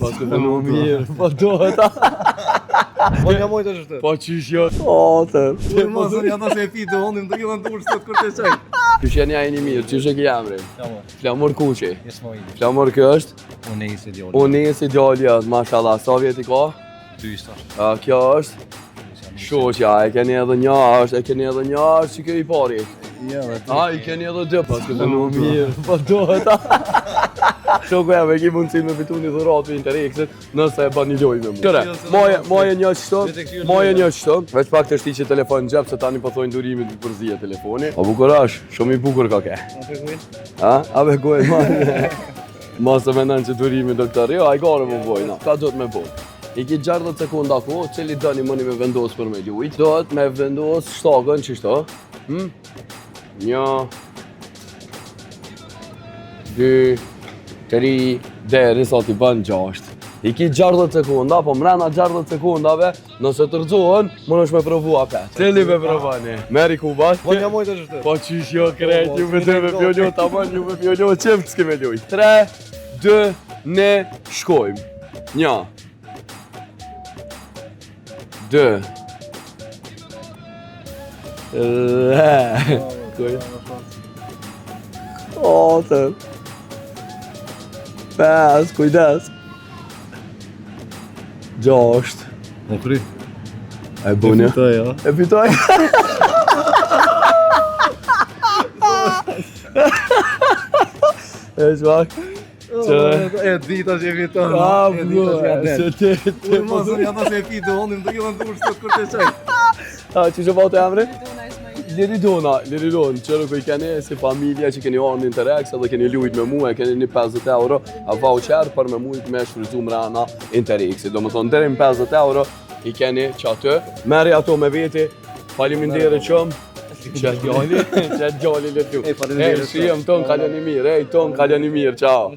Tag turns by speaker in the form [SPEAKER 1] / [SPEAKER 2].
[SPEAKER 1] Pas të përnu mirë, po dohet.
[SPEAKER 2] Po një mojtë është të.
[SPEAKER 1] Po qysh jo. O, të.
[SPEAKER 2] Unë ma zënë janë se e pi të hondim të gjithë në durë sot kur të qaj.
[SPEAKER 1] Qysh janë jajni mirë, qysh e ki emrin?
[SPEAKER 2] Flamur.
[SPEAKER 1] Flamur Kuqi.
[SPEAKER 2] Ismail.
[SPEAKER 1] Flamur kjo është?
[SPEAKER 2] Unis ideali.
[SPEAKER 1] Unis ideali është, mashallah. Sa vjeti ka?
[SPEAKER 2] 2 ishtash.
[SPEAKER 1] Kjo është? Shoqja, e keni edhe një është, që kjo i pari.
[SPEAKER 2] Ja, dhe
[SPEAKER 1] I keni edhe dy, pas të përnu mirë, po dohet. Shoko e me ki mundësin me fitu një dhurat për Interexit, nëse e ban një loj me mu. Qëre, moje një qështu, veç pak të shti që telefon në gjep, se tani po thojnë durimit të përzije telefoni. A bukur është, shumë i bukur ka ke. A begojnë, marrë. Mas të menan që durimit doktor, jo, a i gare më bojna. Ka do të me bojnë. I ki 60 sekunda ku, cili dëni mëni me vendos për me ljujt. Do të me vendos shtakën, qështu? 1, 2, 3, deri sa t'i bën 6. I ki 60 sekunda, po mrena 60 sekundave, nëse të rëzohen, më nëshme provu apet. Cili me provani? Meri Kubat?
[SPEAKER 2] Po një mojtë është të.
[SPEAKER 1] Po qysh jo krejt, ju me të me pjollo, ta man ju me pjollo, qëmë të s'ke me ljujt. 3, 2, 1, shkojmë. 1, 2, O, të 5, kujdes 6
[SPEAKER 2] Po pri.
[SPEAKER 1] E bunja
[SPEAKER 2] ja.
[SPEAKER 1] E pitoj E shmak
[SPEAKER 2] E dita që e viton. Unë ma zënë janë se e pi të hondim të gjithë në durë sot kur të qaj.
[SPEAKER 1] Që që po të emri? Liridona, qërë ku i keni si familja që keni orë në Interrex edhe keni lujt me mu, e keni një 50 euro a voucher për me mujt me shfryzu mrena Interrexit. Do më thonë, deri në 50 euro i keni që aty. Meri ato me veti, faleminderit qëmë. Qëtë gjalli le tu. Shijem ton kalën i mirë, ton kalën i mirë, ciao.